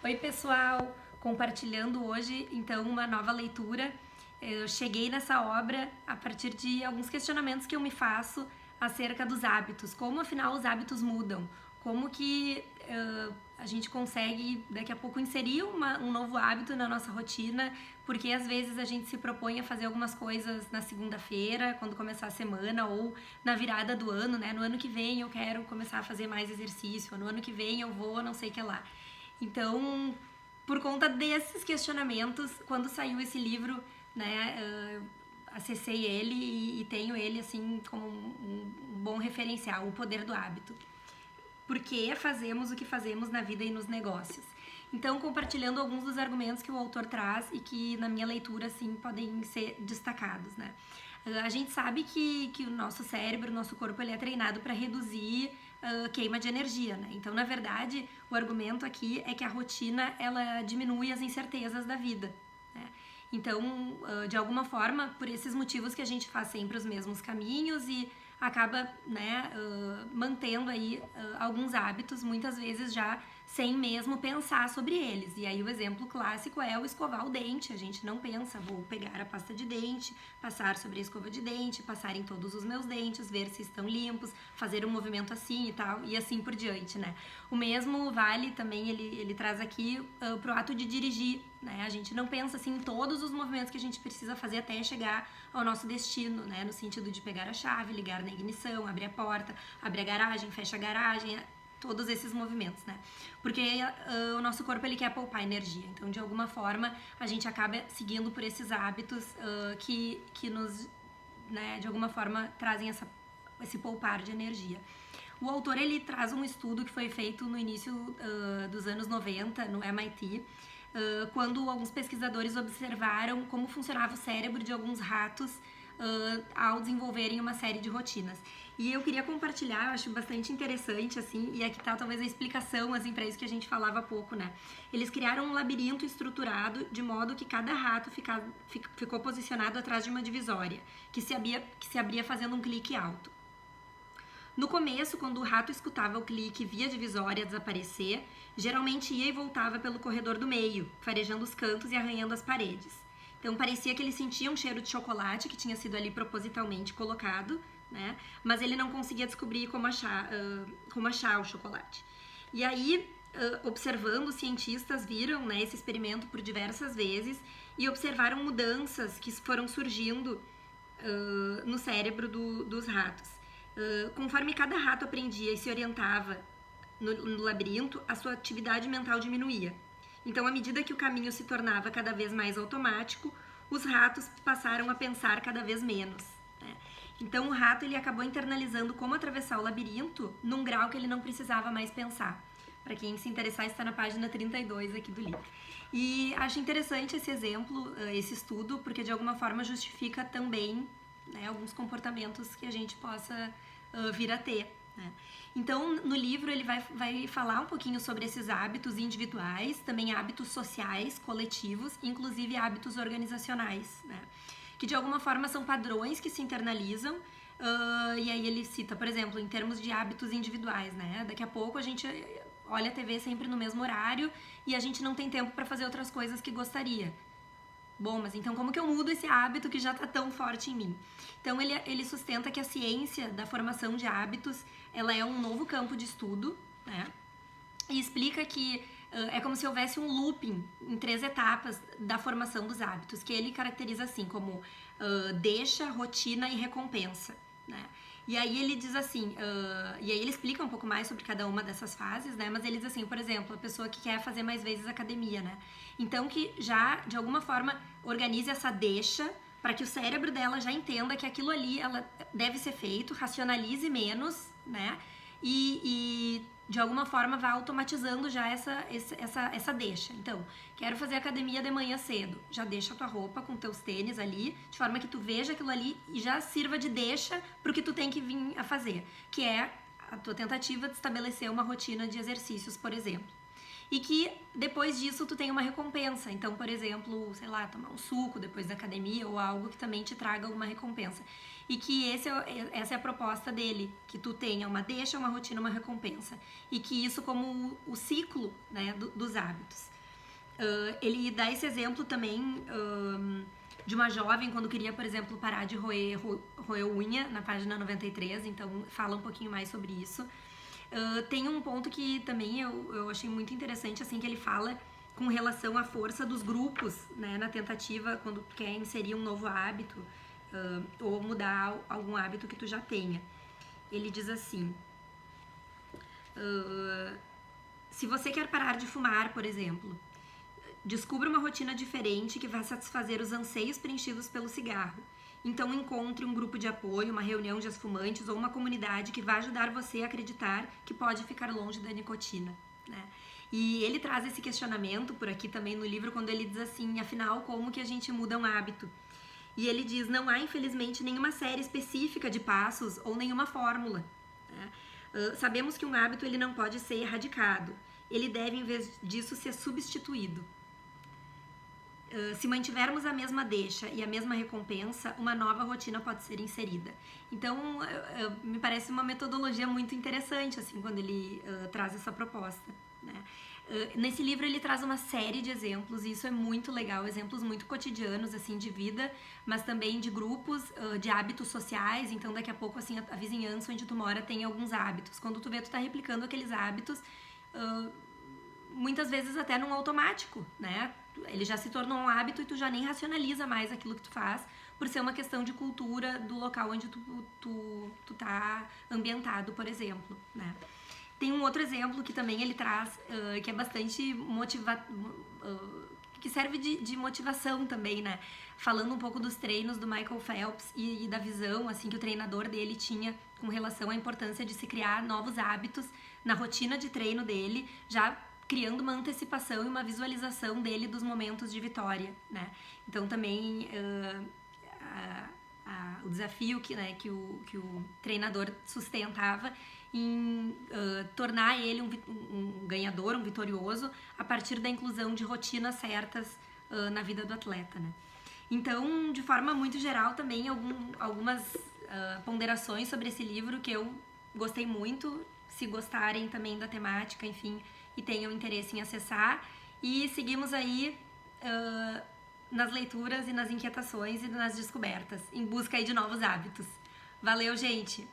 Oi, pessoal! Compartilhando hoje, então, uma nova leitura. Eu cheguei nessa obra a partir de alguns questionamentos que eu me faço acerca dos hábitos. Como, afinal, os hábitos mudam? Como que a gente consegue, daqui a pouco, inserir um novo hábito na nossa rotina? Porque, às vezes, a gente se propõe a fazer algumas coisas na segunda-feira, quando começar a semana, ou na virada do ano, né? No ano que vem eu quero começar a fazer mais exercício, no ano que vem eu vou não sei o que lá. Então, por conta desses questionamentos, quando saiu esse livro, né, acessei ele e tenho ele assim como um bom referencial, O Poder do Hábito. Por que fazemos o que fazemos na vida e nos negócios? Então, compartilhando alguns dos argumentos que o autor traz e que na minha leitura, assim, podem ser destacados, né? A gente sabe que o nosso cérebro, o nosso corpo, ele é treinado para reduzir queima de energia, né? Então, na verdade, o argumento aqui é que a rotina, ela diminui as incertezas da vida, né? Então, de alguma forma, por esses motivos que a gente faz sempre os mesmos caminhos e acaba, né, mantendo aí alguns hábitos, muitas vezes já sem mesmo pensar sobre eles. E aí o exemplo clássico é o escovar o dente. A gente não pensa, vou pegar a pasta de dente, passar sobre a escova de dente, passar em todos os meus dentes, ver se estão limpos, fazer um movimento assim e tal, e assim por diante, né? O mesmo vale também, ele traz aqui pro ato de dirigir, né? A gente não pensa assim em todos os movimentos que a gente precisa fazer até chegar ao nosso destino, né? No sentido de pegar a chave, ligar na ignição, abrir a porta, abrir a garagem, fecha a garagem, todos esses movimentos, né? Porque o nosso corpo, ele quer poupar energia. Então, de alguma forma, a gente acaba seguindo por esses hábitos que nos, né, de alguma forma, trazem esse poupar de energia. O autor, ele traz um estudo que foi feito no início dos anos 90, no MIT, quando alguns pesquisadores observaram como funcionava o cérebro de alguns ratos ao desenvolverem uma série de rotinas. E eu queria compartilhar, eu acho bastante interessante, assim, e aqui tá talvez a explicação, assim, para isso que a gente falava há pouco, né? Eles criaram um labirinto estruturado de modo que cada rato ficou posicionado atrás de uma divisória, que se abria fazendo um clique alto. No começo, quando o rato escutava o clique e via a divisória desaparecer, geralmente ia e voltava pelo corredor do meio, farejando os cantos e arranhando as paredes. Então parecia que ele sentia um cheiro de chocolate que tinha sido ali propositalmente colocado, né? Mas ele não conseguia descobrir como achar o chocolate. E aí, observando, os cientistas viram, né, esse experimento por diversas vezes e observaram mudanças que foram surgindo no cérebro dos ratos. Conforme cada rato aprendia e se orientava no labirinto, a sua atividade mental diminuía. Então, à medida que o caminho se tornava cada vez mais automático, os ratos passaram a pensar cada vez menos, né? Então, o rato, ele acabou internalizando como atravessar o labirinto num grau que ele não precisava mais pensar. Para quem se interessar, está na página 32 aqui do livro. E acho interessante esse exemplo, esse estudo, porque de alguma forma justifica também, né, alguns comportamentos que a gente possa vir a ter, né? Então, no livro, ele vai falar um pouquinho sobre esses hábitos individuais, também hábitos sociais, coletivos, inclusive hábitos organizacionais, né? Que de alguma forma são padrões que se internalizam. E aí ele cita, por exemplo, em termos de hábitos individuais, né? Daqui a pouco a gente olha a TV sempre no mesmo horário e a gente não tem tempo para fazer outras coisas que gostaria. Bom, mas então como que eu mudo esse hábito que já está tão forte em mim? Então ele sustenta que a ciência da formação de hábitos, ela é um novo campo de estudo, né? E explica que é como se houvesse um looping em 3 etapas da formação dos hábitos, que ele caracteriza assim como deixa, rotina e recompensa, né? E aí ele diz assim, e aí ele explica um pouco mais sobre cada uma dessas fases, né? Mas ele diz assim, por exemplo, a pessoa que quer fazer mais vezes academia, né? Então que já, de alguma forma, organize essa deixa para que o cérebro dela já entenda que aquilo ali ela deve ser feito, racionalize menos, né? E de alguma forma vai automatizando já essa deixa. Então, quero fazer academia de manhã cedo. Já deixa a tua roupa com teus tênis ali, de forma que tu veja aquilo ali e já sirva de deixa pro que tu tem que vir a fazer, que é a tua tentativa de estabelecer uma rotina de exercícios, por exemplo. e que depois disso tu tem uma recompensa. Então, por exemplo, sei lá, tomar um suco depois da academia ou algo que também te traga alguma recompensa. E que essa é a proposta dele, que tu tenha uma deixa, uma rotina, uma recompensa. E que isso como o ciclo, né, dos hábitos. Ele dá esse exemplo também de uma jovem quando queria, por exemplo, parar de roer unha, na página 93, então fala um pouquinho mais sobre isso. Tem um ponto que também eu achei muito interessante, assim, que ele fala com relação à força dos grupos, né, na tentativa quando tu quer inserir um novo hábito ou mudar algum hábito que tu já tenha. Ele diz assim: se você quer parar de fumar, por exemplo, descubra uma rotina diferente que vai satisfazer os anseios preenchidos pelo cigarro. Então encontre um grupo de apoio, uma reunião de ex-fumantes ou uma comunidade que vai ajudar você a acreditar que pode ficar longe da nicotina, né? E ele traz esse questionamento por aqui também no livro, quando ele diz assim, afinal, como que a gente muda um hábito? E ele diz, não há infelizmente nenhuma série específica de passos ou nenhuma fórmula, né? Sabemos que um hábito ele não pode ser erradicado, ele deve em vez disso ser substituído. Se mantivermos a mesma deixa e a mesma recompensa, uma nova rotina pode ser inserida. Então, me parece uma metodologia muito interessante, assim, quando ele traz essa proposta, né? Nesse livro ele traz uma série de exemplos, e isso é muito legal, exemplos muito cotidianos, assim, de vida, mas também de grupos, de hábitos sociais. Então, daqui a pouco, assim, a vizinhança onde tu mora tem alguns hábitos. Quando tu vê, tu tá replicando aqueles hábitos, muitas vezes até num automático, né? Ele já se tornou um hábito e tu já nem racionaliza mais aquilo que tu faz, por ser uma questão de cultura do local onde tu tá ambientado, por exemplo, né? Tem um outro exemplo que também ele traz, que é bastante que serve de motivação também, né? Falando um pouco dos treinos do Michael Phelps e da visão, assim, que o treinador dele tinha com relação à importância de se criar novos hábitos na rotina de treino dele, já criando uma antecipação e uma visualização dele dos momentos de vitória, né? Então também o desafio que o treinador sustentava em tornar ele um ganhador, um vitorioso, a partir da inclusão de rotinas certas na vida do atleta, né? Então, de forma muito geral, também algumas ponderações sobre esse livro que eu gostei muito. Se gostarem também da temática, enfim, e tenham interesse em acessar. E seguimos aí nas leituras e nas inquietações e nas descobertas, em busca aí de novos hábitos. Valeu, gente!